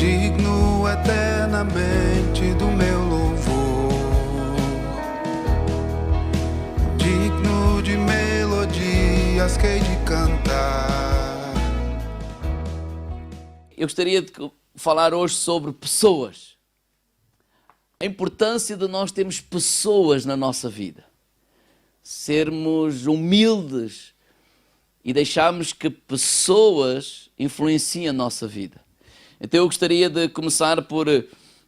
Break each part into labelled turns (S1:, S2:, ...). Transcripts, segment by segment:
S1: digno eternamente do meu louvor, digno de melodias que hei de cantar.
S2: Eu gostaria de falar hoje sobre pessoas. A importância de nós termos pessoas na nossa vida. Sermos humildes e deixarmos que pessoas influenciem a nossa vida. Então eu gostaria de começar por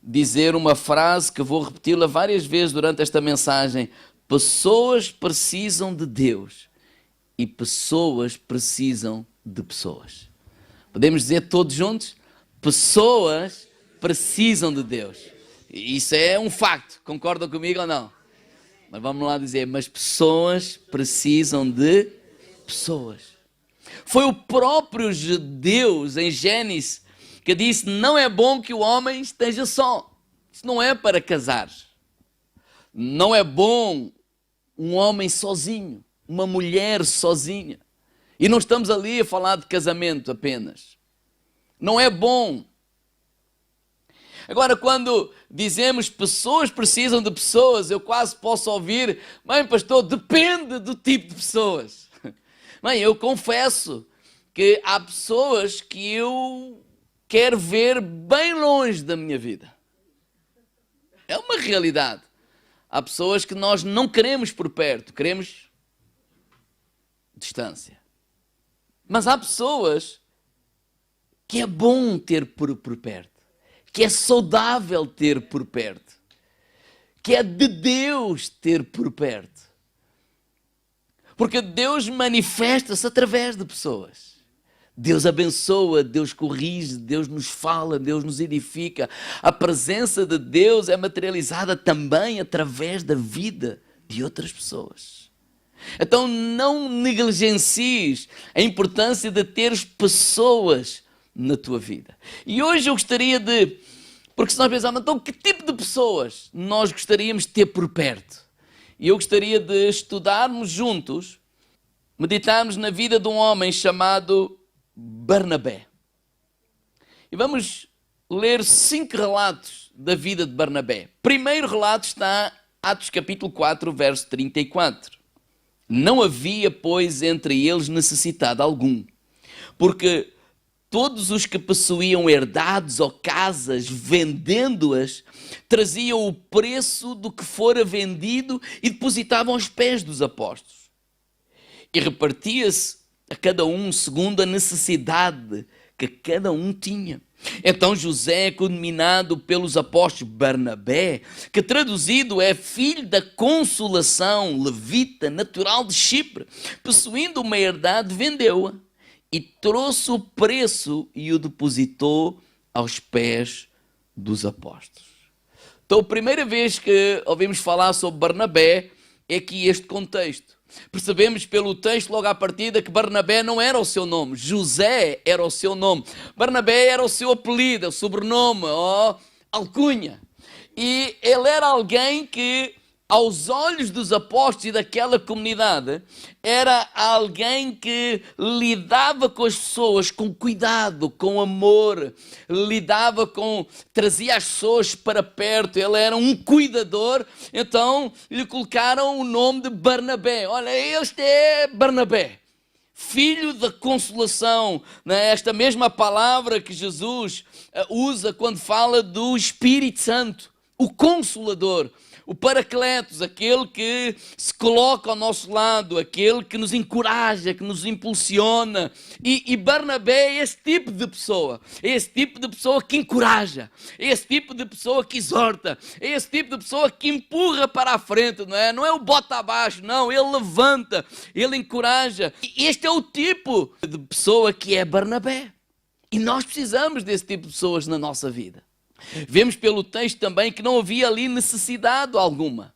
S2: dizer uma frase que vou repeti-la várias vezes durante esta mensagem. Pessoas precisam de Deus e pessoas precisam de pessoas. Podemos dizer todos juntos? Pessoas precisam de Deus. Isso é um facto. Concordam comigo ou não? Mas vamos lá dizer, mas pessoas precisam de pessoas. Foi o próprio Deus em Gênesis que disse, não é bom que o homem esteja só. Isso não é para casar. Não é bom um homem sozinho, uma mulher sozinha. E não estamos ali a falar de casamento apenas. Não é bom. Agora, quando dizemos pessoas precisam de pessoas, eu quase posso ouvir, bem, pastor, depende do tipo de pessoas. Bem, eu confesso que há pessoas que eu quero ver bem longe da minha vida. É uma realidade. Há pessoas que nós não queremos por perto, queremos distância. Mas há pessoas que é bom ter por perto, que é saudável ter por perto, que é de Deus ter por perto. Porque Deus manifesta-se através de pessoas. Deus abençoa, Deus corrige, Deus nos fala, Deus nos edifica. A presença de Deus é materializada também através da vida de outras pessoas. Então não negligencies a importância de teres pessoas na tua vida. E hoje eu gostaria de... Porque se nós pensarmos, então que tipo de pessoas nós gostaríamos de ter por perto? E eu gostaria de estudarmos juntos, meditarmos na vida de um homem chamado Barnabé. E vamos ler 5 relatos da vida de Barnabé. O primeiro relato está em Atos capítulo 4, verso 34. Não havia, pois, entre eles necessidade algum, porque todos os que possuíam herdades ou casas, vendendo-as, traziam o preço do que fora vendido e depositavam aos pés dos apóstolos. E repartia-se a cada um segundo a necessidade que cada um tinha. Então José, denominado pelos apóstolos Barnabé, que traduzido é filho da consolação, levita, natural de Chipre, possuindo uma herdade, vendeu-a e trouxe o preço e o depositou aos pés dos apóstolos. Então, a primeira vez que ouvimos falar sobre Barnabé é aqui este contexto. Percebemos pelo texto logo à partida que Barnabé não era o seu nome, José era o seu nome. Barnabé era o seu apelido, o sobrenome, alcunha. E ele era alguém que, aos olhos dos apóstolos e daquela comunidade, era alguém que lidava com as pessoas com cuidado, com amor, trazia as pessoas para perto, ele era um cuidador, então lhe colocaram o nome de Barnabé. Olha, este é Barnabé, filho da consolação, né? Esta mesma palavra que Jesus usa quando fala do Espírito Santo, o Consolador, o Paracletos, aquele que se coloca ao nosso lado, aquele que nos encoraja, que nos impulsiona. E Barnabé é esse tipo de pessoa, é esse tipo de pessoa que encoraja, é esse tipo de pessoa que exorta, é esse tipo de pessoa que empurra para a frente, não é? Não é o bota abaixo, não, ele levanta, ele encoraja. E este é o tipo de pessoa que é Barnabé. E nós precisamos desse tipo de pessoas na nossa vida. Vemos pelo texto também que não havia ali necessidade alguma.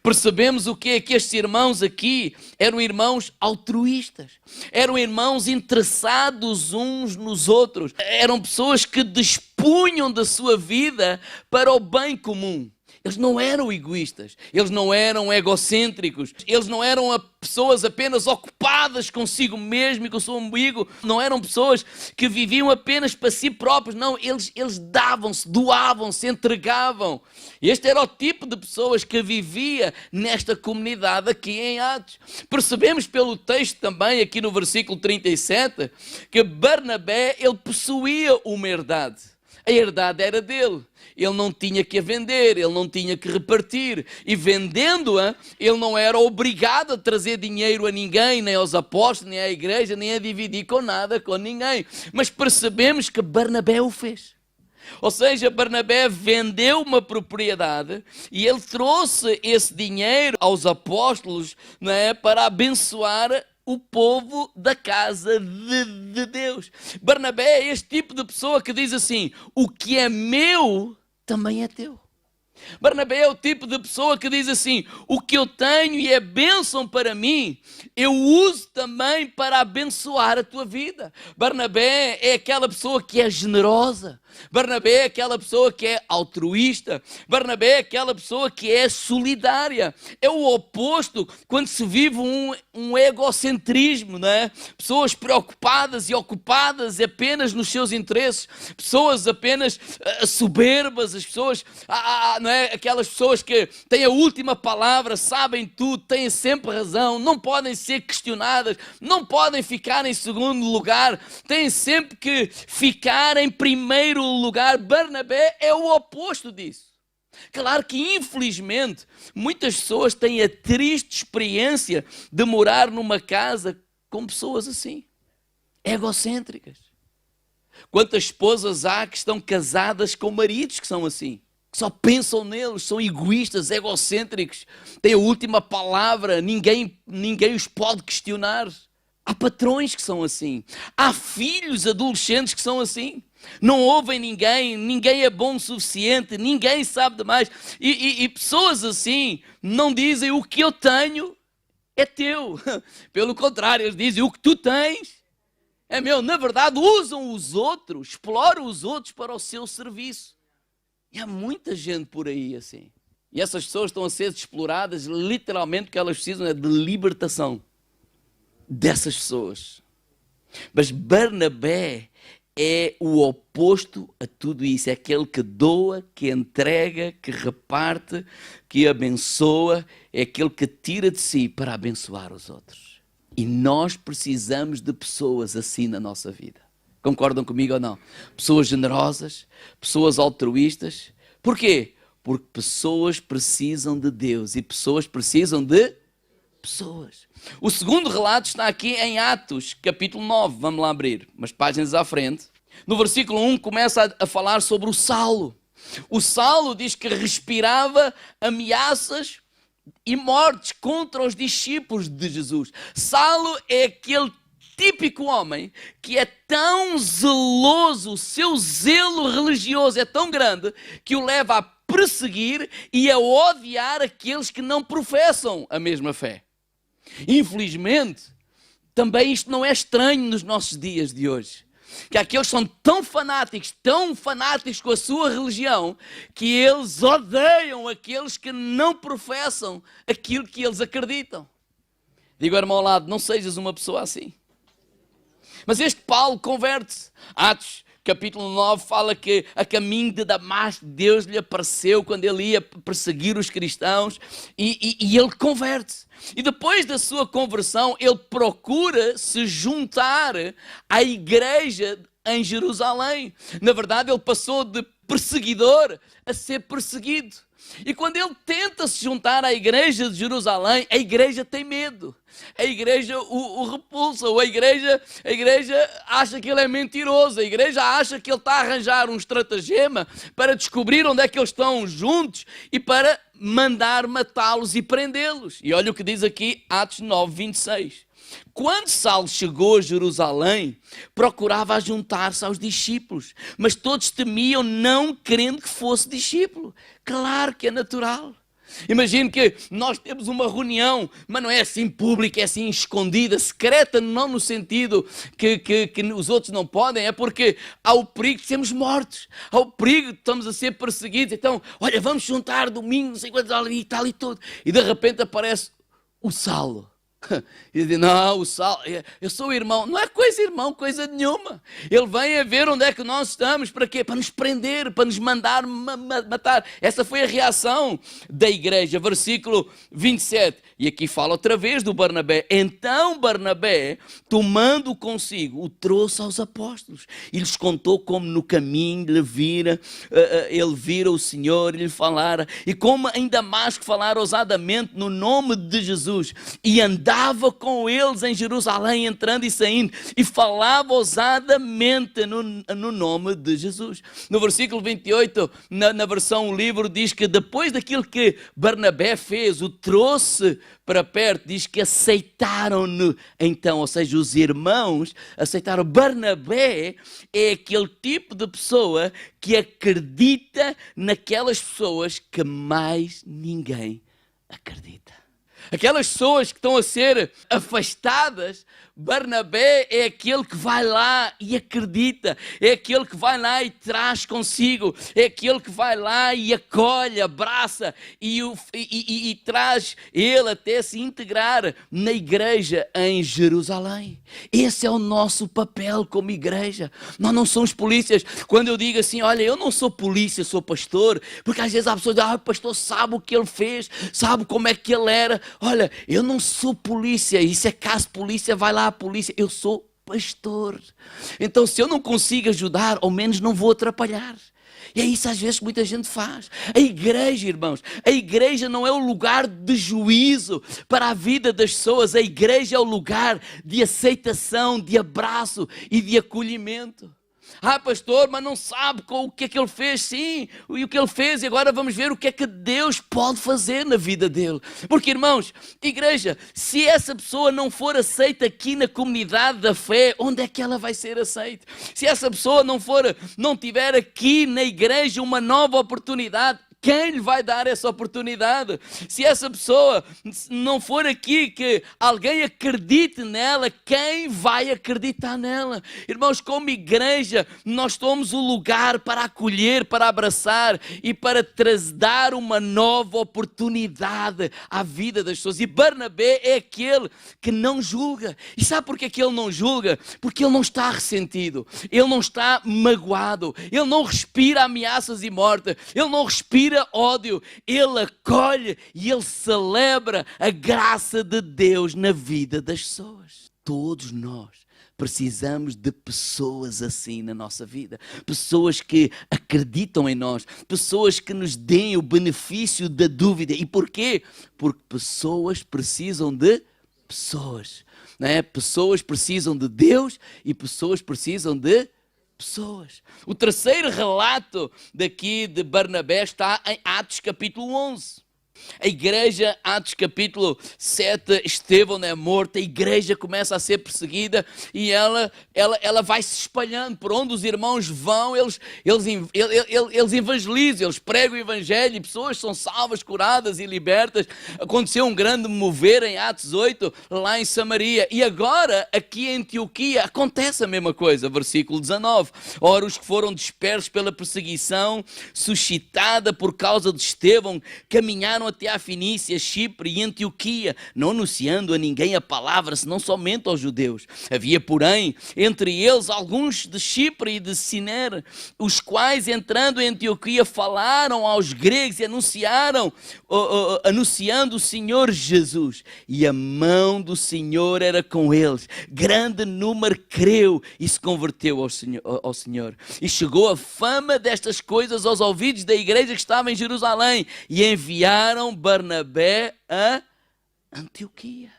S2: Percebemos o que é que estes irmãos aqui eram irmãos altruístas, eram irmãos interessados uns nos outros, eram pessoas que dispunham da sua vida para o bem comum. Eles não eram egoístas, eles não eram egocêntricos, eles não eram pessoas apenas ocupadas consigo mesmo e com o seu umbigo, não eram pessoas que viviam apenas para si próprios, não, eles davam-se, doavam-se, entregavam. Este era o tipo de pessoas que vivia nesta comunidade aqui em Atos. Percebemos pelo texto também, aqui no versículo 37, que Barnabé, ele possuía uma herdade. A herdade era dele. Ele não tinha que a vender, ele não tinha que repartir. E vendendo-a, ele não era obrigado a trazer dinheiro a ninguém, nem aos apóstolos, nem à igreja, nem a dividir com nada, com ninguém. Mas percebemos que Barnabé o fez. Ou seja, Barnabé vendeu uma propriedade e ele trouxe esse dinheiro aos apóstolos, não é, para abençoar o povo da casa de Deus. Barnabé é este tipo de pessoa que diz assim: o que é meu também é teu. Barnabé é o tipo de pessoa que diz assim: o que eu tenho e é bênção para mim, eu uso também para abençoar a tua vida. Barnabé é aquela pessoa que é generosa. Barnabé é aquela pessoa que é altruísta. Barnabé é aquela pessoa que é solidária. É o oposto quando se vive um egocentrismo, não é? Pessoas preocupadas e ocupadas apenas nos seus interesses. Pessoas apenas soberbas. As pessoas, não é? Aquelas pessoas que têm a última palavra, sabem tudo, têm sempre razão, não podem ser questionadas, não podem ficar em segundo lugar, têm sempre que ficar em primeiro lugar. Barnabé é o oposto disso. Claro que, infelizmente, muitas pessoas têm a triste experiência de morar numa casa com pessoas assim, egocêntricas. Quantas esposas há que estão casadas com maridos que são assim, que só pensam neles, são egoístas, egocêntricos, têm a última palavra, ninguém os pode questionar. Há patrões que são assim, há filhos adolescentes que são assim. Não ouvem ninguém é bom o suficiente, ninguém sabe demais. E pessoas assim não dizem: o que eu tenho é teu. Pelo contrário, eles dizem: o que tu tens é meu. Na verdade, usam os outros, exploram os outros para o seu serviço. E há muita gente por aí assim. E essas pessoas estão a ser exploradas, literalmente, porque elas precisam de libertação dessas pessoas. Mas Barnabé é o oposto a tudo isso. É aquele que doa, que entrega, que reparte, que abençoa. É aquele que tira de si para abençoar os outros. E nós precisamos de pessoas assim na nossa vida. Concordam comigo ou não? Pessoas generosas, pessoas altruístas. Porquê? Porque pessoas precisam de Deus e pessoas precisam de pessoas. O segundo relato está aqui em Atos, capítulo 9. Vamos lá abrir umas páginas à frente. No versículo 1 começa a falar sobre o Saulo. O Saulo diz que respirava ameaças e mortes contra os discípulos de Jesus. Saulo é aquele típico homem que é tão zeloso, o seu zelo religioso é tão grande que o leva a perseguir e a odiar aqueles que não professam a mesma fé. Infelizmente, também isto não é estranho nos nossos dias de hoje. Que aqueles são tão fanáticos com a sua religião, que eles odeiam aqueles que não professam aquilo que eles acreditam. Digo ao irmão ao lado: não sejas uma pessoa assim. Mas este Paulo converte-se. Atos capítulo 9 fala que a caminho de Damasco Deus lhe apareceu quando ele ia perseguir os cristãos e ele converte-se. E depois da sua conversão ele procura se juntar à igreja em Jerusalém. Na verdade ele passou de perseguidor a ser perseguido. E quando ele tenta se juntar à igreja de Jerusalém, a igreja tem medo. A igreja o repulsa, ou a igreja acha que ele é mentiroso, a igreja acha que ele está a arranjar um estratagema para descobrir onde é que eles estão juntos e para mandar matá-los e prendê-los. E olha o que diz aqui Atos 9, 26. Quando Saulo chegou a Jerusalém, procurava juntar-se aos discípulos, mas todos temiam, não querendo que fosse discípulo. Claro que é natural. Imagine que nós temos uma reunião, mas não é assim pública, é assim escondida, secreta, não no sentido que os outros não podem, é porque há o perigo de sermos mortos, há o perigo de estamos a ser perseguidos. Então, olha, vamos juntar domingo, não sei quantos ali e tal e tudo. E de repente aparece o Saulo. E diz, não, o Saulo, eu sou o irmão. Não é coisa irmão, coisa nenhuma. Ele vem a ver onde é que nós estamos. Para quê? Para nos prender, para nos mandar matar. Essa foi a reação da igreja. Versículo 27. E aqui fala outra vez do Barnabé. Então Barnabé, tomando consigo, o trouxe aos apóstolos. E lhes contou como no caminho ele vira o Senhor e lhe falara. E como em Damasco falara ousadamente no nome de Jesus. E andava com eles em Jerusalém, entrando e saindo, e falava ousadamente no nome de Jesus. No versículo 28, na versão livro, diz que depois daquilo que Barnabé fez, o trouxe para perto, diz que aceitaram-no então, ou seja, os irmãos aceitaram. Barnabé é aquele tipo de pessoa que acredita naquelas pessoas que mais ninguém acredita. Aquelas pessoas que estão a ser afastadas, Barnabé é aquele que vai lá e acredita, é aquele que vai lá e traz consigo, é aquele que vai lá e acolhe, abraça e traz ele até se integrar na igreja em Jerusalém. Esse é o nosso papel como igreja. Nós não somos polícias. Quando eu digo assim, olha, eu não sou polícia, sou pastor, porque às vezes há pessoas que dizem, o pastor sabe o que ele fez, sabe como é que ele era. Olha, eu não sou polícia, e se é caso polícia, vai lá a polícia. Eu sou pastor. Então, se eu não consigo ajudar, ao menos não vou atrapalhar. E é isso às vezes que muita gente faz. A igreja, irmãos, a igreja não é o lugar de juízo para a vida das pessoas. A igreja é o lugar de aceitação, de abraço e de acolhimento. Ah, pastor, mas não sabe o que é que ele fez? Sim, e o que ele fez, e agora vamos ver o que é que Deus pode fazer na vida dele. Porque, irmãos, igreja, se essa pessoa não for aceita aqui na comunidade da fé, onde é que ela vai ser aceita? Se essa pessoa não tiver aqui na igreja uma nova oportunidade, quem lhe vai dar essa oportunidade? Se essa pessoa não for aqui que alguém acredite nela, quem vai acreditar nela? Irmãos, como igreja, nós somos o lugar para acolher, para abraçar e para dar uma nova oportunidade à vida das pessoas. E Barnabé é aquele que não julga. E sabe porquê que ele não julga? Porque ele não está ressentido, ele não está magoado, ele não respira ameaças e morte, ele não respira ódio, ele acolhe e ele celebra a graça de Deus na vida das pessoas. Todos nós precisamos de pessoas assim na nossa vida, pessoas que acreditam em nós, pessoas que nos deem o benefício da dúvida. E porquê? Porque pessoas precisam de pessoas, não é? Pessoas precisam de Deus e pessoas precisam de pessoas. O terceiro relato daqui de Barnabé está em Atos capítulo 11. A igreja, Atos capítulo 7, Estevão é morto, a igreja começa a ser perseguida e ela vai se espalhando. Por onde os irmãos vão, eles evangelizam, eles pregam o evangelho e pessoas são salvas, curadas e libertas. Aconteceu um grande mover em Atos 8, lá em Samaria. E agora, aqui em Antioquia, acontece a mesma coisa. Versículo 19. Ora, os que foram dispersos pela perseguição suscitada por causa de Estevão, caminharam até a Fenícia, Chipre e Antioquia, não anunciando a ninguém a palavra, senão somente aos judeus. Havia, porém, entre eles alguns de Chipre e de Ciner, os quais, entrando em Antioquia, falaram aos gregos e anunciando o Senhor Jesus. E a mão do Senhor era com eles. Grande número creu e se converteu ao Senhor. E chegou a fama destas coisas aos ouvidos da igreja que estava em Jerusalém, e enviaram Barnabé a Antioquia.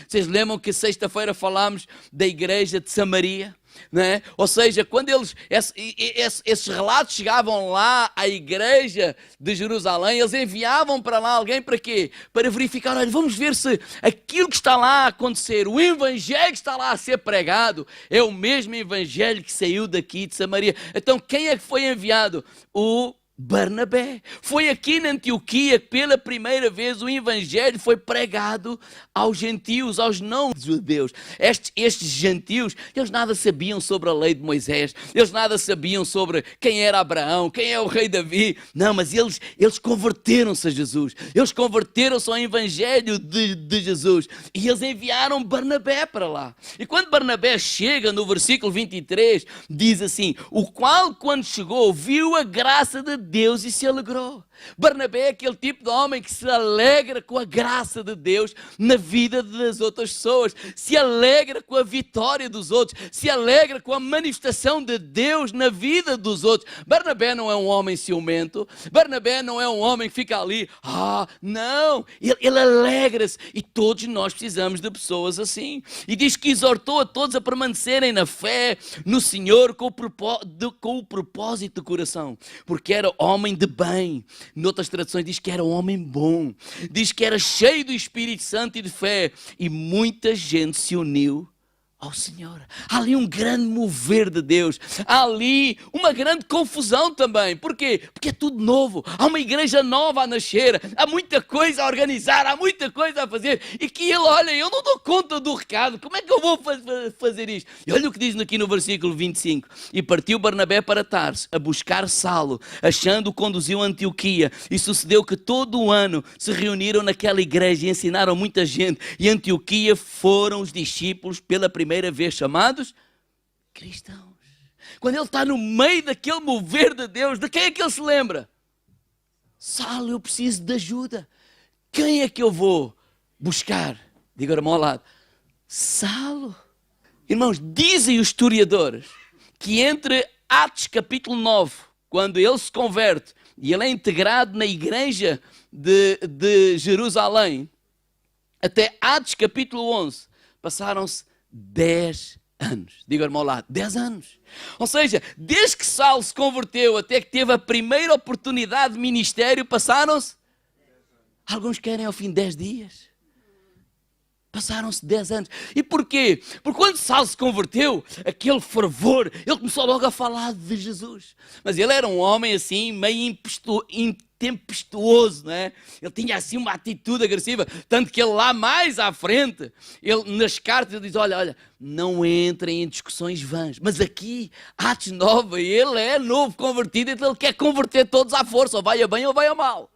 S2: Vocês lembram que sexta-feira falámos da igreja de Samaria? Não é? Ou seja, quando esses relatos chegavam lá à igreja de Jerusalém, eles enviavam para lá alguém para quê? Para verificar, olha, vamos ver se aquilo que está lá a acontecer, o evangelho que está lá a ser pregado, é o mesmo evangelho que saiu daqui de Samaria. Então quem é que foi enviado? O Barnabé. Foi aqui na Antioquia que pela primeira vez o evangelho foi pregado aos gentios, aos não-judeus. Estes gentios, eles nada sabiam sobre a lei de Moisés, eles nada sabiam sobre quem era Abraão, quem é o rei Davi. Não, mas eles converteram-se a Jesus, eles converteram-se ao evangelho de Jesus e eles enviaram Barnabé para lá. E quando Barnabé chega no versículo 23, diz assim: o qual quando chegou viu a graça de Deus e se alegrou. Barnabé é aquele tipo de homem que se alegra com a graça de Deus na vida das outras pessoas, se alegra com a vitória dos outros, se alegra com a manifestação de Deus na vida dos outros. Barnabé não é um homem ciumento, Barnabé não é um homem que fica ali, não, ele alegra-se, e todos nós precisamos de pessoas assim. E diz que exortou a todos a permanecerem na fé, no Senhor, com o propósito de coração, porque era homem de bem. Noutras traduções diz que era um homem bom, diz que era cheio do Espírito Santo e de fé, e muita gente se uniu ao Senhor. Há ali um grande mover de Deus, há ali uma grande confusão também. Porquê? Porque é tudo novo, há uma igreja nova a nascer, há muita coisa a organizar, há muita coisa a fazer, e que ele, olha, eu não dou conta do recado, como é que eu vou fazer isto? E olha o que diz aqui no versículo 25: e partiu Barnabé para Tarso a buscar Saulo, achando-o conduziu a Antioquia, e sucedeu que todo o ano se reuniram naquela igreja e ensinaram muita gente, e Antioquia foram os discípulos pela primeira vez chamados cristãos. Quando ele está no meio daquele mover de Deus, de quem é que ele se lembra? Saulo, eu preciso de ajuda. Quem é que eu vou buscar? Diga ao irmão ao lado: Saulo. Irmãos, dizem os historiadores que entre Atos capítulo 9, quando ele se converte e ele é integrado na igreja de Jerusalém, até Atos capítulo 11, passaram-se 10 anos. Diga ao irmão ao lado: 10 anos. Ou seja, desde que Saulo se converteu até que teve a primeira oportunidade de ministério, passaram-se, alguns querem ao fim de 10 dias. Passaram-se 10 anos. E porquê? Porque quando Saulo se converteu, aquele fervor, ele começou logo a falar de Jesus. Mas ele era um homem assim, meio tempestuoso, não é? Ele tinha assim uma atitude agressiva, tanto que ele lá mais à frente, ele nas cartas ele diz: olha, não entrem em discussões vãs. Mas aqui, Atos 9, ele é novo convertido, então ele quer converter todos à força, ou vai a bem ou vai a mal.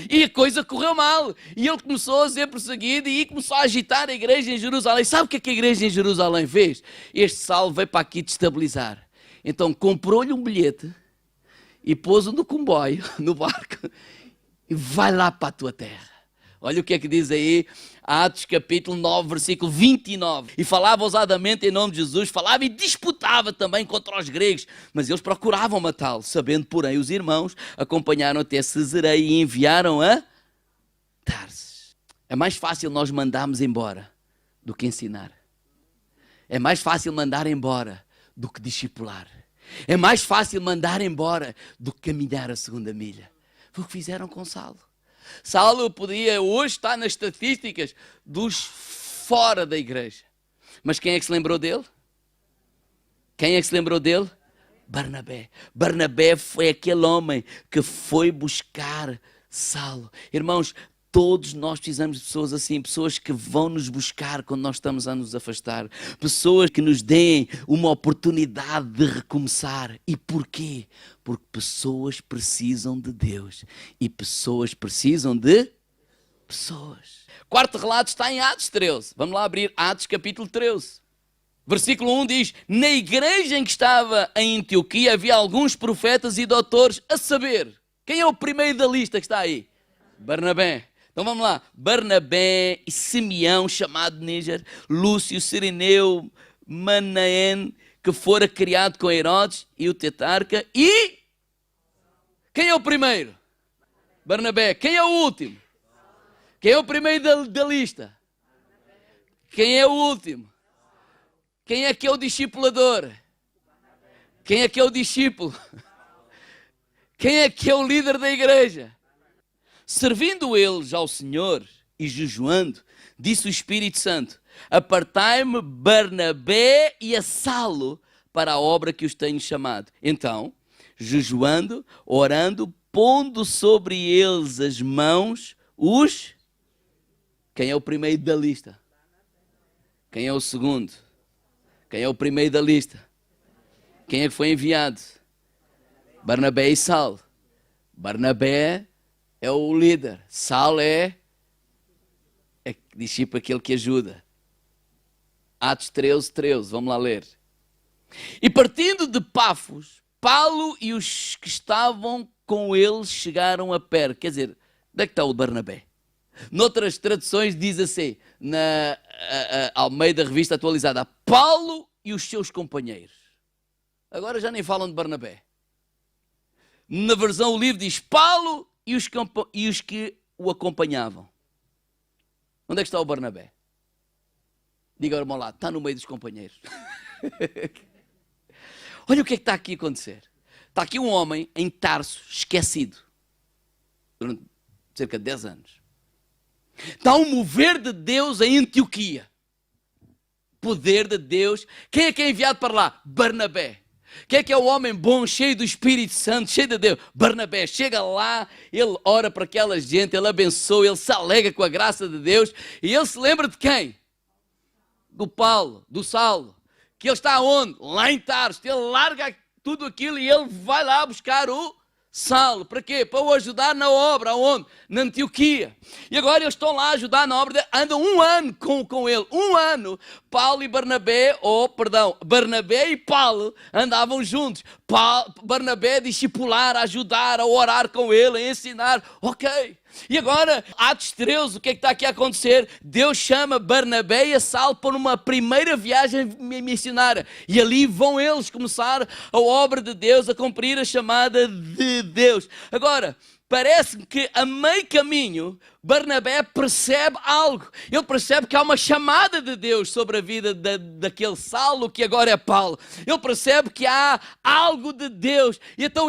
S2: E a coisa correu mal, e ele começou a ser perseguido e começou a agitar a igreja em Jerusalém. Sabe o que a igreja em Jerusalém fez? Este Saulo veio para aqui destabilizar. Então comprou-lhe um bilhete e pôs-o no comboio, no barco, e vai lá para a tua terra. Olha o que é que diz aí, Atos capítulo 9, versículo 29. E falava ousadamente em nome de Jesus, falava e disputava também contra os gregos, mas eles procuravam matá-lo. Sabendo, porém, os irmãos acompanharam até Cesareia e enviaram a Tarso. É mais fácil nós mandarmos embora do que ensinar. É mais fácil mandar embora do que discipular. É mais fácil mandar embora do que caminhar a segunda milha. Foi o que fizeram com Saulo. Saulo podia hoje estar nas estatísticas dos fora da igreja. Mas quem é que se lembrou dele? Quem é que se lembrou dele? Barnabé. Barnabé foi aquele homem que foi buscar Saulo. Irmãos, todos nós precisamos de pessoas assim, pessoas que vão nos buscar quando nós estamos a nos afastar, pessoas que nos deem uma oportunidade de recomeçar. E porquê? Porque pessoas precisam de Deus e pessoas precisam de pessoas. Quarto relato está em Atos 13. Vamos lá abrir Atos capítulo 13. Versículo 1 diz: na igreja em que estava em Antioquia havia alguns profetas e doutores, a saber, quem é o primeiro da lista que está aí? Barnabé. Então vamos lá: Barnabé e Simeão, chamado Níger, Lúcio, Cireneu, Manaém, que fora criado com Herodes e o tetrarca. E quem é o primeiro? Barnabé. Quem é o último? Quem é o primeiro da lista? Quem é o último? Quem é que é o discipulador? Quem é que é o discípulo? Quem é que é o líder da igreja? Servindo eles ao Senhor e jejuando, disse o Espírito Santo: apartai-me Barnabé e a Saulo para a obra que os tenho chamado. Então, jejuando, orando, pondo sobre eles as mãos, Quem é o primeiro da lista? Quem é o segundo? Quem é o primeiro da lista? Quem é que foi enviado? Barnabé e Saulo. Barnabé é o líder. Saulo é discípulo, aquele que ajuda. Atos 13, 13. Vamos lá ler. E partindo de Pafos, Paulo e os que estavam com eles chegaram a Perge. Quer dizer, onde é que está o Barnabé? Noutras traduções diz assim, ao meio da revista atualizada, Paulo e os seus companheiros. Agora já nem falam de Barnabé. Na versão o livro diz Paulo e os que o acompanhavam. Onde é que está o Barnabé? Diga ao irmão lá, está no meio dos companheiros. Olha o que é que está aqui a acontecer. Está aqui um homem em Tarso, esquecido, durante cerca de 10 anos. Está um mover de Deus em Antioquia. Poder de Deus. Quem é que é enviado para lá? Barnabé. Quem é que é o homem bom, cheio do Espírito Santo, cheio de Deus? Barnabé. Chega lá, ele ora para aquela gente, ele abençoa, ele se alega com a graça de Deus. E ele se lembra de quem? Do Paulo, do Saulo. Que ele está onde? Lá em Tarso. Ele larga tudo aquilo e ele vai lá buscar o Saulo. Para quê? Para o ajudar na obra. Aonde? Na Antioquia. E agora eles estão lá a ajudar na obra. Andam um ano com ele. Um ano. Paulo e Barnabé, Barnabé e Paulo andavam juntos. Barnabé a discipular, a ajudar, a orar com ele, a ensinar. Ok. E agora, Atos 13, o que é que está aqui a acontecer? Deus chama Barnabé e Saulo para uma primeira viagem missionária. E ali vão eles começar a obra de Deus, a cumprir a chamada de Deus. Agora, parece que a meio caminho, Barnabé percebe algo. Ele percebe que há uma chamada de Deus sobre a vida daquele Saulo que agora é Paulo. Ele percebe que há algo de Deus. E então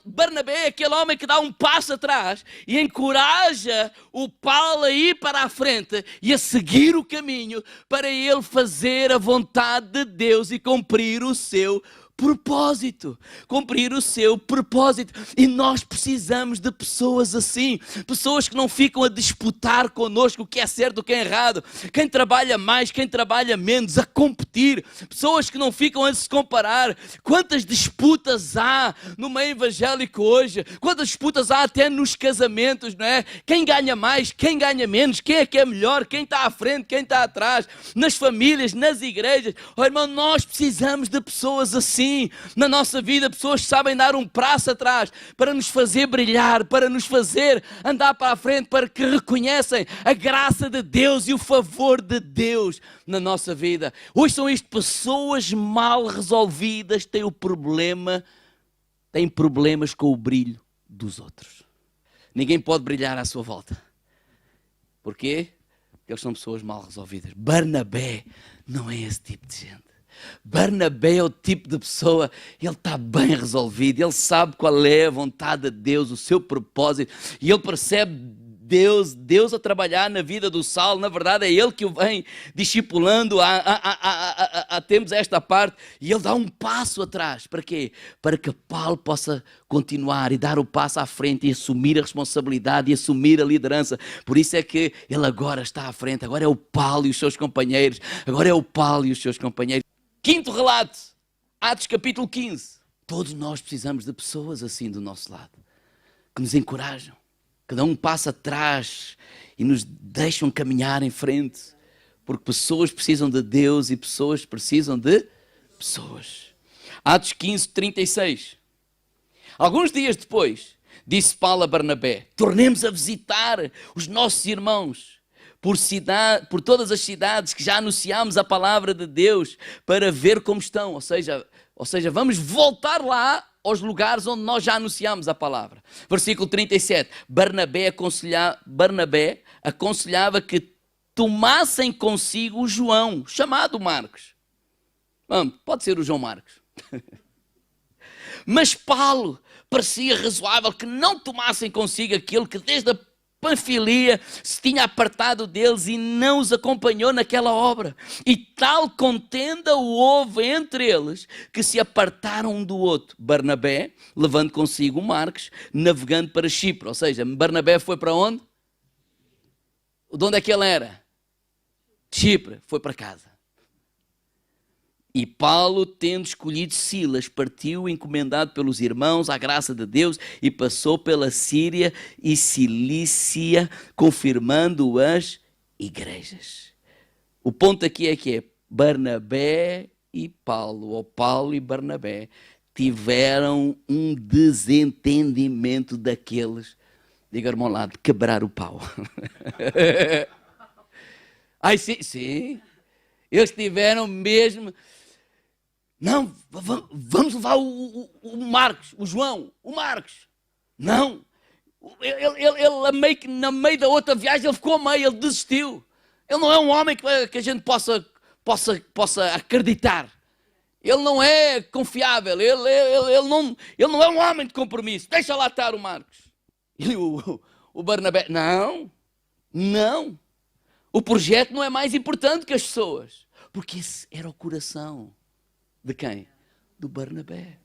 S2: Barnabé é aquele homem que dá um passo atrás e encoraja o Paulo a ir para a frente e a seguir o caminho para ele fazer a vontade de Deus e cumprir o seu propósito, cumprir o seu propósito. E nós precisamos de pessoas assim, pessoas que não ficam a disputar connosco o que é certo, o que é errado, quem trabalha mais, quem trabalha menos, a competir, pessoas que não ficam a se comparar. Quantas disputas há no meio evangélico hoje, quantas disputas há até nos casamentos, não é? Quem ganha mais, quem ganha menos, quem é que é melhor, quem está à frente, quem está atrás, nas famílias, nas igrejas. Oh, irmão, nós precisamos de pessoas assim na nossa vida, pessoas que sabem dar um passo atrás para nos fazer brilhar, para nos fazer andar para a frente, para que reconhecem a graça de Deus e o favor de Deus na nossa vida. Hoje são isto, pessoas mal resolvidas têm problemas com o brilho dos outros. Ninguém pode brilhar à sua volta. Porquê? Porque eles são pessoas mal resolvidas. Barnabé não é esse tipo de gente. Barnabé é o tipo de pessoa, ele está bem resolvido, ele sabe qual é a vontade de Deus, o seu propósito, e ele percebe Deus a trabalhar na vida do Saulo. Na verdade é ele que o vem discipulando há tempos a esta parte, e ele dá um passo atrás. Para quê? Para que Paulo possa continuar e dar o passo à frente e assumir a responsabilidade e assumir a liderança. Por isso é que ele agora está à frente, agora é o Paulo e os seus companheiros, Quinto relato, Atos capítulo 15. Todos nós precisamos de pessoas assim do nosso lado, que nos encorajam, que dão um passo atrás e nos deixam caminhar em frente, porque pessoas precisam de Deus e pessoas precisam de pessoas. Atos 15, 36. Alguns dias depois, disse Paulo a Barnabé: tornemos a visitar os nossos irmãos por todas as cidades que já anunciámos a palavra de Deus, para ver como estão. Ou seja, vamos voltar lá aos lugares onde nós já anunciámos a palavra. Versículo 37. Barnabé aconselhava que tomassem consigo o João, chamado Marcos. Pode ser o João Marcos. Mas Paulo parecia razoável que não tomassem consigo aquele que desde a Panfilia se tinha apartado deles e não os acompanhou naquela obra. E tal contenda houve entre eles que se apartaram um do outro. Barnabé, levando consigo Marcos, navegando para Chipre. Ou seja, Barnabé foi para onde? De onde é que ele era? Chipre. Foi para casa. E Paulo, tendo escolhido Silas, partiu encomendado pelos irmãos à graça de Deus e passou pela Síria e Cilícia, confirmando as igrejas. O ponto aqui é que é Barnabé e Paulo, ou Paulo e Barnabé, tiveram um desentendimento daqueles, diga irmão lá, de quebrar o pau. Ai, sim, eles tiveram mesmo... Não, vamos levar o Marcos, o João, o Marcos. Não, ele no meio da outra viagem, ele ficou a meio, ele desistiu. Ele não é um homem que a gente possa acreditar. Ele não é confiável, ele não é um homem de compromisso. Deixa lá estar o Marcos. E o Barnabé, não. O projeto não é mais importante que as pessoas. Porque esse era o coração. De quem? Do Barnabé.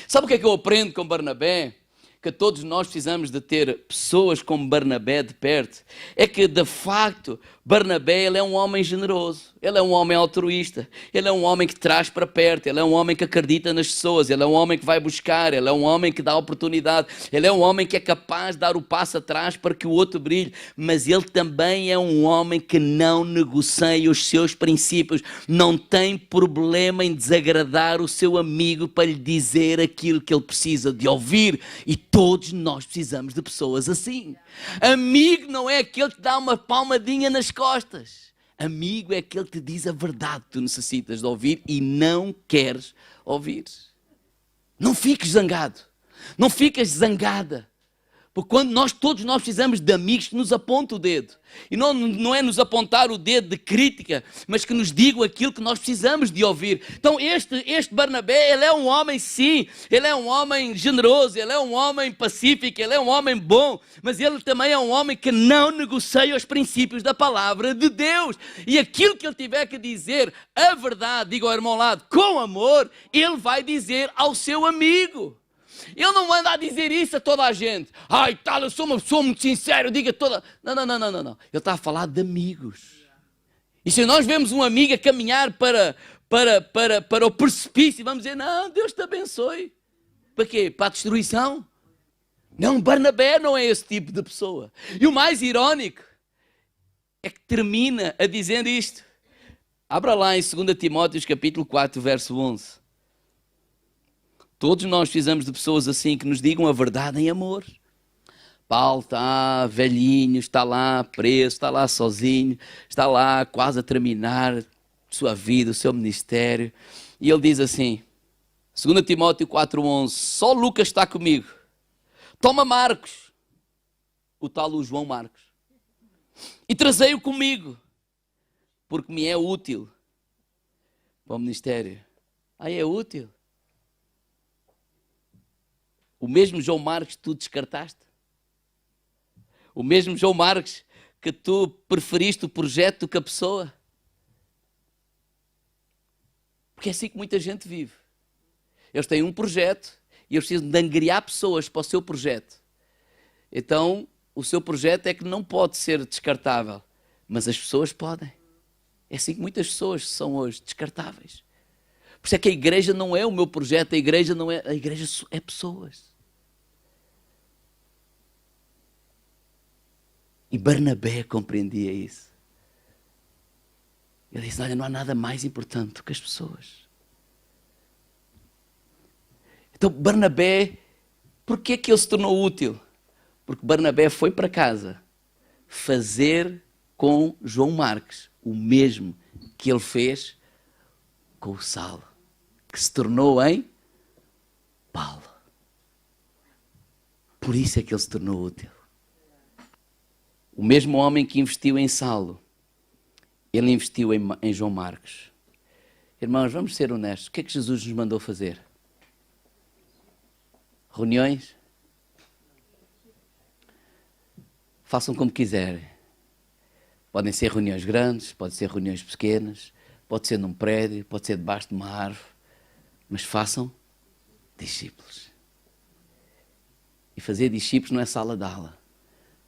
S2: Sabe o que é que eu aprendo com Barnabé? Que todos nós precisamos de ter pessoas como Barnabé de perto. É que, de facto, Barnabé, ele é um homem generoso. Ele é um homem altruísta. Ele é um homem que traz para perto. Ele é um homem que acredita nas pessoas. Ele é um homem que vai buscar. Ele é um homem que dá oportunidade. Ele é um homem que é capaz de dar o passo atrás para que o outro brilhe. Mas ele também é um homem que não negocia os seus princípios. Não tem problema em desagradar o seu amigo para lhe dizer aquilo que ele precisa de ouvir. E todos nós precisamos de pessoas assim. Amigo não é aquele que dá uma palmadinha nas costas. Amigo é aquele que te diz a verdade que tu necessitas de ouvir e não queres ouvir. Não fiques zangado. Não fiques zangada. Porque todos nós precisamos de amigos que nos apontem o dedo. E não é nos apontar o dedo de crítica, mas que nos digam aquilo que nós precisamos de ouvir. Então este Barnabé, ele é um homem sim, ele é um homem generoso, ele é um homem pacífico, ele é um homem bom, mas ele também é um homem que não negocia os princípios da palavra de Deus. E aquilo que ele tiver que dizer, a verdade, diga ao irmão ao lado, com amor, ele vai dizer ao seu amigo. Ele não manda a dizer isso a toda a gente. Ai, tal, eu sou uma pessoa muito sincera, diga toda... Não. Ele está a falar de amigos. E se nós vemos um amigo a caminhar para o precipício, vamos dizer, não, Deus te abençoe. Para quê? Para a destruição? Não, Barnabé não é esse tipo de pessoa. E o mais irónico é que termina a dizer isto. Abra lá em 2 Timóteo, capítulo 4, verso 11. Todos nós precisamos de pessoas assim que nos digam a verdade em amor. Paulo está velhinho, está lá preso, está lá sozinho, está lá quase a terminar a sua vida, o seu ministério. E ele diz assim, 2 Timóteo 4,11, só Lucas está comigo. Toma Marcos, o tal o João Marcos, e trazei-o comigo, porque me é útil para o ministério. É útil. O mesmo João Marcos que tu descartaste. O mesmo João Marcos que tu preferiste o projeto do que a pessoa. Porque é assim que muita gente vive. Eles têm um projeto e eles precisam de angriar pessoas para o seu projeto. Então, o seu projeto é que não pode ser descartável, mas as pessoas podem. É assim que muitas pessoas são hoje descartáveis. Por isso é que a igreja não é o meu projeto, a igreja é pessoas. E Barnabé compreendia isso. Ele disse, olha, não há nada mais importante do que as pessoas. Então Barnabé, porquê que ele se tornou útil? Porque Barnabé foi para casa fazer com João Marcos o mesmo que ele fez com o Saulo, que se tornou em Paulo. Por isso é que ele se tornou útil. O mesmo homem que investiu em Saulo, ele investiu em João Marcos. Irmãos, vamos ser honestos. O que é que Jesus nos mandou fazer? Reuniões? façam como quiserem. Podem ser reuniões grandes, podem ser reuniões pequenas, pode ser num prédio, pode ser debaixo de uma árvore, mas façam discípulos. E fazer discípulos não é sala de aula.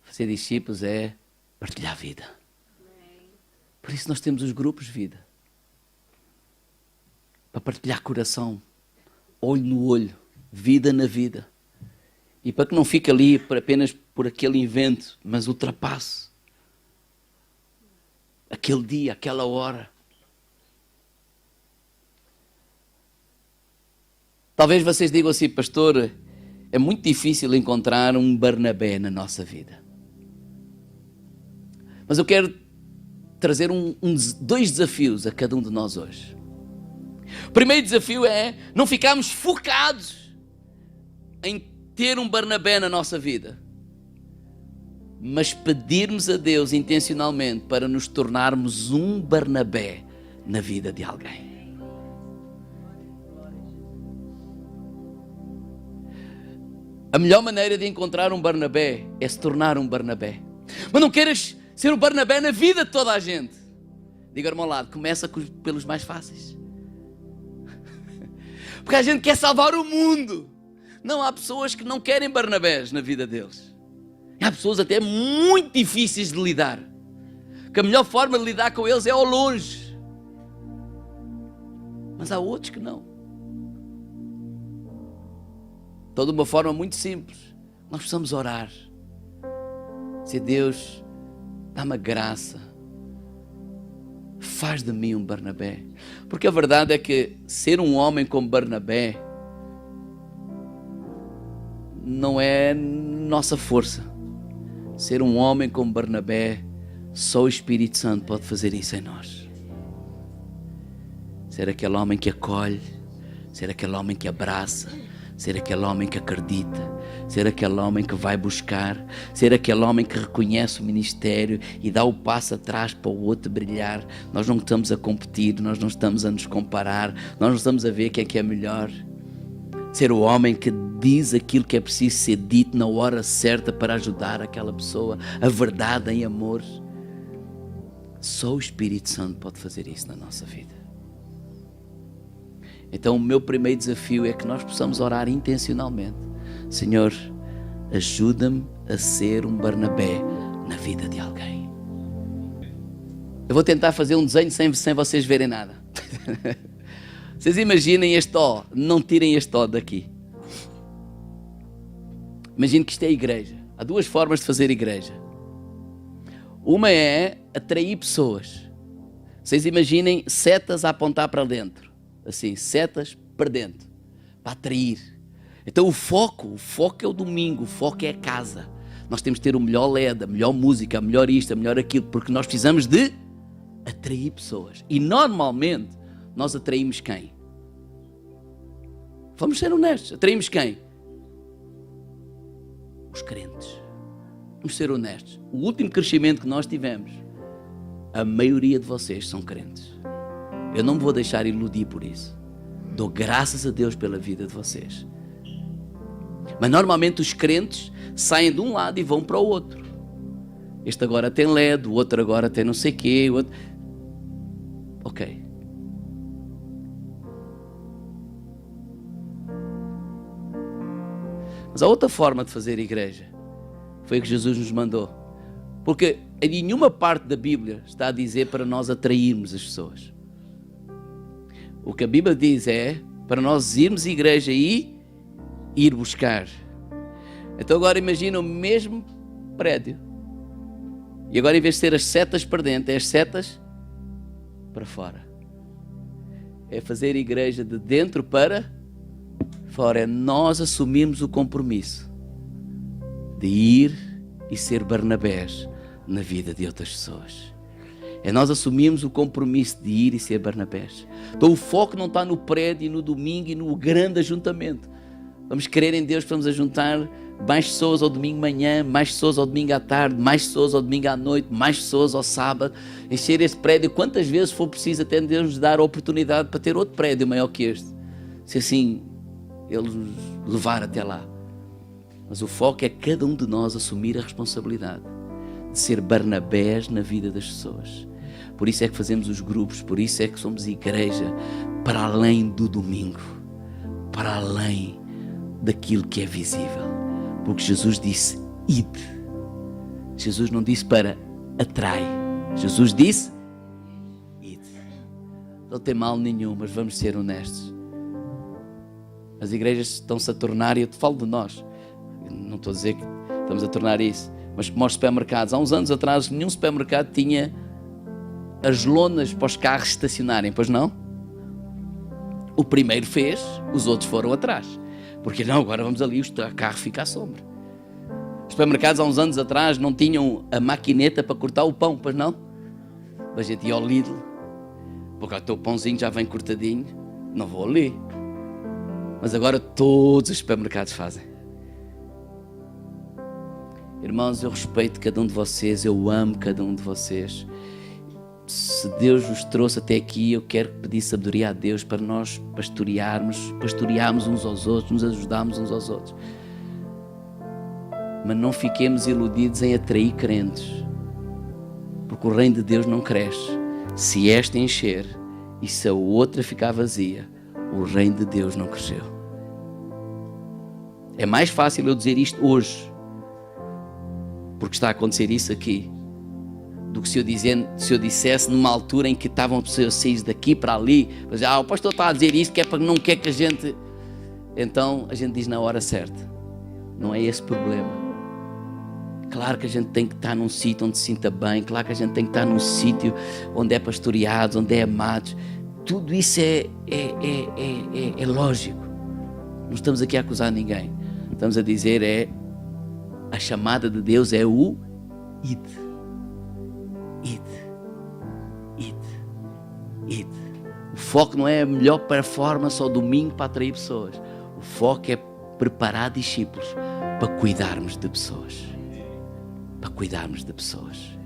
S2: Fazer discípulos é partilhar a vida. Por isso nós temos os grupos de vida. Para partilhar coração, olho no olho, vida na vida. E para que não fique ali apenas por aquele invento, mas ultrapasse aquele dia, aquela hora. Talvez vocês digam assim, pastor, é muito difícil encontrar um Barnabé na nossa vida. Mas eu quero trazer dois desafios a cada um de nós hoje. O primeiro desafio é não ficarmos focados em ter um Barnabé na nossa vida, mas pedirmos a Deus intencionalmente para nos tornarmos um Barnabé na vida de alguém. A melhor maneira de encontrar um Barnabé é se tornar um Barnabé. Mas não queiras ser um Barnabé na vida de toda a gente. Diga ao irmão ao lado, começa pelos mais fáceis. Porque a gente quer salvar o mundo. Não, há pessoas que não querem Barnabés na vida deles. Há pessoas até muito difíceis de lidar. Que a melhor forma de lidar com eles é ao longe. Mas há outros que não. Então, de uma forma muito simples, nós precisamos orar. Dizer, Deus, dá-me a graça. Faz de mim um Barnabé. Porque a verdade é que ser um homem como Barnabé não é nossa força. Ser um homem como Barnabé, só o Espírito Santo pode fazer isso em nós. Ser aquele homem que acolhe, ser aquele homem que abraça, ser aquele homem que acredita, ser aquele homem que vai buscar, ser aquele homem que reconhece o ministério e dá o passo atrás para o outro brilhar. Nós não estamos a competir, nós não estamos a nos comparar, nós não estamos a ver quem é que é melhor. Ser o homem que diz aquilo que é preciso ser dito na hora certa para ajudar aquela pessoa, a verdade em amor. Só o Espírito Santo pode fazer isso na nossa vida. Então o meu primeiro desafio é que nós possamos orar intencionalmente. Senhor, ajuda-me a ser um Barnabé na vida de alguém. Eu vou tentar fazer um desenho sem vocês verem nada. Vocês imaginem este ó, não tirem este ó daqui. Imagine que isto é a igreja. Há duas formas de fazer igreja. Uma é atrair pessoas. Vocês imaginem setas a apontar para dentro. Assim, setas para dentro, para atrair. Então o foco é o domingo, o foco é a casa. Nós temos de ter o melhor LED, a melhor música, a melhor isto, a melhor aquilo, porque nós precisamos de atrair pessoas. E normalmente nós atraímos quem? Vamos ser honestos, atraímos quem? Os crentes. Vamos ser honestos. O último crescimento que nós tivemos, a maioria de vocês são crentes. Eu não me vou deixar iludir por isso. Dou graças a Deus pela vida de vocês. Mas normalmente os crentes saem de um lado e vão para o outro. Este agora tem LED, o outro agora tem não sei o quê. O outro... Ok. Mas a outra forma de fazer igreja foi a que Jesus nos mandou. Porque em nenhuma parte da Bíblia está a dizer para nós atrairmos as pessoas. O que a Bíblia diz é para nós irmos à igreja e ir buscar. Então agora imagina o mesmo prédio. E agora em vez de ser as setas para dentro, é as setas para fora. É fazer a igreja de dentro para fora. É nós assumirmos o compromisso de ir e ser Barnabés na vida de outras pessoas. É nós assumirmos o compromisso de ir e ser Barnabés. Então o foco não está no prédio, no domingo e no grande ajuntamento. Vamos crer em Deus que vamos ajuntar mais pessoas ao domingo de manhã, mais pessoas ao domingo à tarde, mais pessoas ao domingo à noite, mais pessoas ao sábado. Encher esse prédio quantas vezes for preciso, até Deus nos dar a oportunidade para ter outro prédio maior que este. Se assim Ele nos levar até lá. Mas o foco é cada um de nós assumir a responsabilidade de ser Barnabés na vida das pessoas. Por isso é que fazemos os grupos, por isso é que somos igreja para além do domingo, para além daquilo que é visível. Porque Jesus disse, ide. Jesus não disse para atrai. Jesus disse, ide. Não tem mal nenhum, mas vamos ser honestos. As igrejas estão-se a tornar, e eu te falo de nós, não estou a dizer que estamos a tornar isso, mas como os supermercados, há uns anos atrás nenhum supermercado tinha as lonas para os carros estacionarem, pois não? O primeiro fez, os outros foram atrás. Porque não, agora vamos ali, o carro fica à sombra. Os supermercados há uns anos atrás não tinham a maquineta para cortar o pão, pois não? A gente ia ao Lidl, porque o teu pãozinho já vem cortadinho, não vou ali. Mas agora todos os supermercados fazem. Irmãos, eu respeito cada um de vocês, eu amo cada um de vocês. Se Deus vos trouxe até aqui, eu quero pedir sabedoria a Deus para nós pastorearmos uns aos outros, nos ajudarmos uns aos outros. Mas não fiquemos iludidos em atrair crentes, porque o reino de Deus não cresce se esta encher e se a outra ficar vazia. O reino de Deus não cresceu. É mais fácil eu dizer isto hoje, porque está a acontecer isso aqui, do que se eu dissesse numa altura em que estavam pessoas a sair daqui para ali, mas o pastor está a dizer isto que é para que não quer que a gente... Então a gente diz na hora certa. Não é esse problema. Claro que a gente tem que estar num sítio onde se sinta bem, claro que a gente tem que estar num sítio onde é pastoreado, onde é amado. Tudo isso é lógico. Não estamos aqui a acusar ninguém. Estamos a dizer a chamada de Deus é o ide. Ide. O foco não é a melhor performance ao domingo para atrair pessoas. O foco é preparar discípulos para cuidarmos de pessoas. Para cuidarmos de pessoas.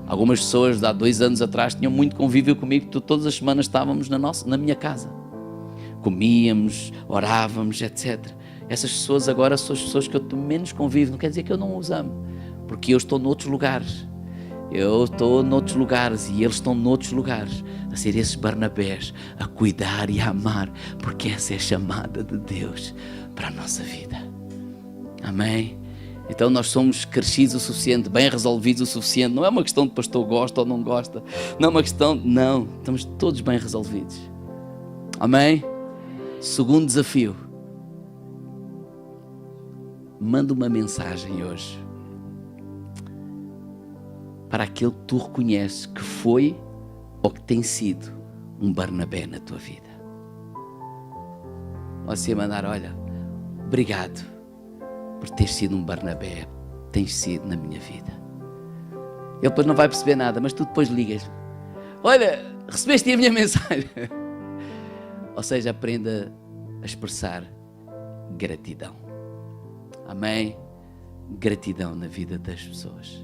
S2: Algumas pessoas há 2 anos atrás tinham muito convívio comigo, todas as semanas estávamos na minha casa. Comíamos, orávamos, etc. Essas pessoas agora são as pessoas que eu menos convivo. Não quer dizer que eu não os amo, porque eu estou noutros lugares. Eu estou noutros lugares e eles estão noutros lugares, a ser esses Barnabés, a cuidar e a amar, porque essa é a chamada de Deus para a nossa vida. Amém? Então nós somos crescidos o suficiente, bem resolvidos o suficiente. Não é uma questão de pastor gosta ou não gosta. Não é uma questão... Não, estamos todos bem resolvidos. Amém? Segundo desafio. Manda uma mensagem hoje para aquele que tu reconheces que foi ou que tem sido um Barnabé na tua vida. Você mandar, olha, obrigado por ter sido um Barnabé, tens sido na minha vida. Ele depois não vai perceber nada, mas tu depois ligas. Olha, recebeste a minha mensagem. Ou seja, aprenda a expressar gratidão. Amém? Gratidão na vida das pessoas.